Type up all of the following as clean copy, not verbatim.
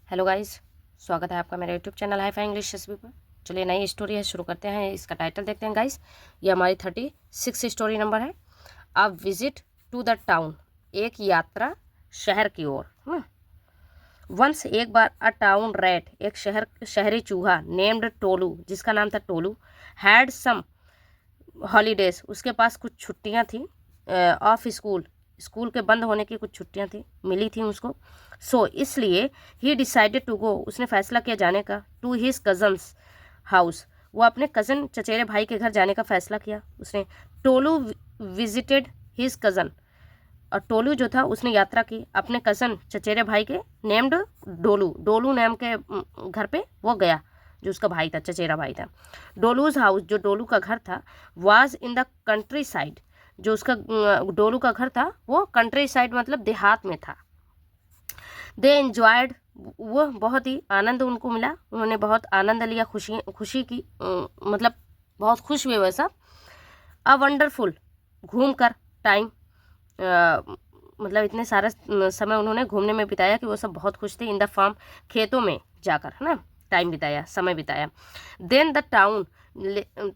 Hello guys, स्वागत है आपका मेरे YouTube channel hi fi English SB पर। चलिए नई स्टोरी है, शुरू करते हैं। इसका टाइटल देखते हैं गाइस। ये हमारी 36 स्टोरी नंबर है। A visit to the town, एक यात्रा शहर की ओर। वंस एक बार अ टाउन रैट, एक शहरी चूहा नेम्ड टोलू, जिसका नाम था टोलू, हैड सम हॉलीडेज, उसके पास कुछ छुट्टियां थी। ऑफ स्कूल के बंद होने की कुछ छुट्टियां थी, मिली थी उसको। सो इसलिए ही डिसाइडेड टू गो, उसने फैसला किया जाने का, टू हिज कजन्स हाउस, वो अपने कज़न चचेरे भाई के घर जाने का फैसला किया उसने। टोलू विजिटेड हिज कज़न, और टोलू जो था उसने यात्रा की अपने कज़न चचेरे भाई के, नेम्ड डोलू नाम के घर पे वो गया, जो उसका भाई था, चचेरा भाई था। डोलूज हाउस, जो डोलू का घर था, was in the country side, जो उसका डोलू का घर था वो कंट्री साइड मतलब देहात में था। दे एंजॉयड, वो बहुत ही आनंद उनको मिला, उन्होंने बहुत आनंद लिया, खुशी की मतलब बहुत खुश हुए वैसा। अ वंडरफुल, घूम कर टाइम, मतलब इतने सारा समय उन्होंने घूमने में बिताया कि वो सब बहुत खुश थे। इन द फार्म, खेतों में जाकर, है ना, टाइम बिताया, समय बिताया। देन द टाउन,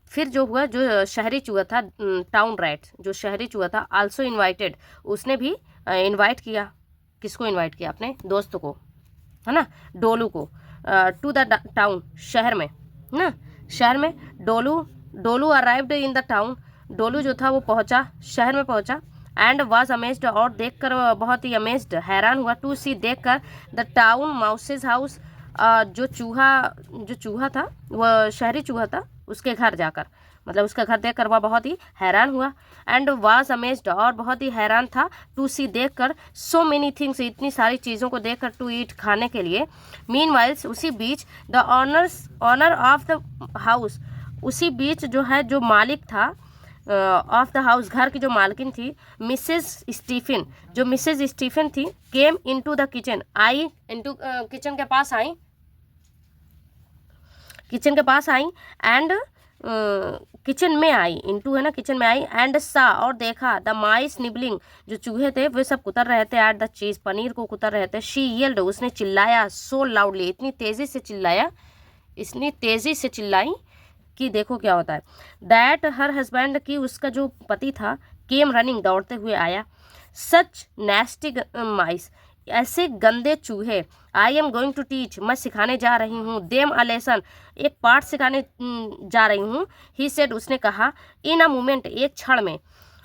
फिर जो हुआ, जो शहरी चूहा था, टाउन रैट जो शहरी चूहा था, आल्सो इनवाइटेड, उसने भी इनवाइट किया। किसको इनवाइट किया? अपने दोस्त को, है ना, डोलू को। टू द टाउन, शहर में ना, शहर में। डोलू अराइव्ड इन द टाउन, डोलू जो था वो पहुंचा, शहर में पहुंचा। एंड वाज अमेज्ड, और देखकर बहुत ही अमेज्ड, हैरान हुआ, टू सी, देखकर, द टाउन माउसेज हाउस, जो चूहा था, वह शहरी चूहा था, उसके घर जाकर, मतलब उसका घर देखकर वह बहुत ही हैरान हुआ। एंड वाज अमेज्ड, और बहुत ही हैरान था, टू सी, देखकर, सो मेनी थिंग्स, इतनी सारी चीज़ों को देखकर, टू ईट, खाने के लिए। मीनवाइल्स, उसी बीच, the honour of the house, उसी बीच जो है, जो मालिक था ऑफ द हाउस, घर की जो मालकिन थी, मिसेज स्टीफन, जो मिसेज स्टीफन थी, came into the kitchen, I into kitchen के पास आई, किचन के पास आई। एंड किचन में आई, इनटू है ना, किचन में आई। एंड सा, और देखा, द माइस निबलिंग, जो चूहे थे वे सब कुतर रहे थे, एट द चीज, पनीर को कुतर रहे थे। शी येल्ड, उसने चिल्लाया, सो लाउडली, इतनी तेजी से चिल्लाया, इतनी तेजी से चिल्लाई कि देखो क्या होता है। दैट हर हस्बैंड, की उसका जो पति था, केम रनिंग, दौड़ते हुए आया। सच नेस्टी माइस, ऐसे गंदे चूहे। I am going to teach, मैं सिखाने जा रही हूँ। देम अ लेसन, एक पाठ सिखाने जा रही हूँ। ही सेड, उसने कहा। इन अ मोमेंट, एक क्षण में।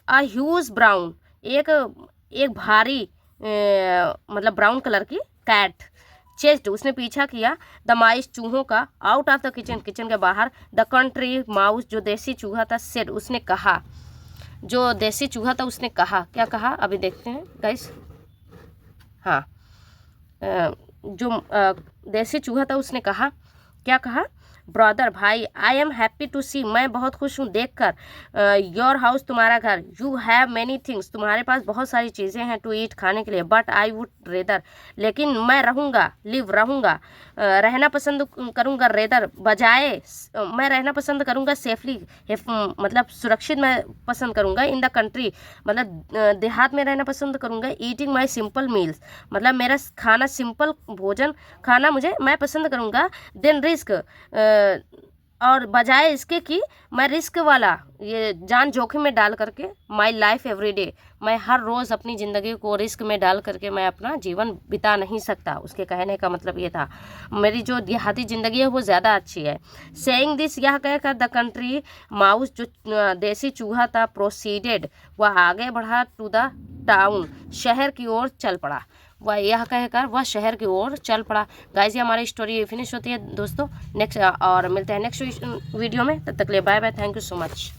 अ ह्यूज ब्राउन, एक भारी मतलब ब्राउन कलर की कैट, चेस्ट, उसने पीछा किया, द माइस, चूहों का, out of the kitchen, kitchen के बाहर। द कंट्री माउस, जो देसी चूहा था, सेड, उसने कहा, जो देसी चूहा था उसने कहा, क्या कहा अभी देखते हैं गाइस। हाँ, जो देसी चूहा था उसने कहा, क्या कहा? ब्रदर, भाई, आई एम हैप्पी टू सी, मैं बहुत खुश हूँ देखकर, योर हाउस, तुम्हारा घर। यू हैव मैनी थिंग्स, तुम्हारे पास बहुत सारी चीज़ें हैं, टू ईट, खाने के लिए। बट आई वुड रेदर, लेकिन मैं रहूँगा, रहूँगा, रहना पसंद करूँगा, रेदर, बजाय, मैं रहना पसंद करूँगा, सेफली, मतलब सुरक्षित मैं पसंद करूँगा, इन द कंट्री, मतलब देहात में रहना पसंद करूँगा। ईटिंग माई सिंपल मील्स, मतलब मेरा खाना, सिंपल भोजन खाना मैं पसंद करूँगा। देन रिस्क, और बजाय इसके कि मैं रिस्क वाला, ये जान जोखिम में डाल करके, माई लाइफ एवरी डे, मैं हर रोज़ अपनी ज़िंदगी को रिस्क में डाल करके मैं अपना जीवन बिता नहीं सकता। उसके कहने का मतलब ये था, मेरी जो देहाती ज़िंदगी है वो ज़्यादा अच्छी है। सेइंग दिस, यह कहकर, द कंट्री माउस, जो देसी चूहा था, प्रोसीडेड, वह आगे बढ़ा, टू द टाउन, शहर की ओर चल पड़ा। वह यह कहकर वह शहर की ओर चल पड़ा। गाइस, ये हमारी स्टोरी फिनिश होती है दोस्तों। नेक्स्ट और मिलते हैं नेक्स्ट वीडियो में, तब तक के लिए bye bye, thank you so much.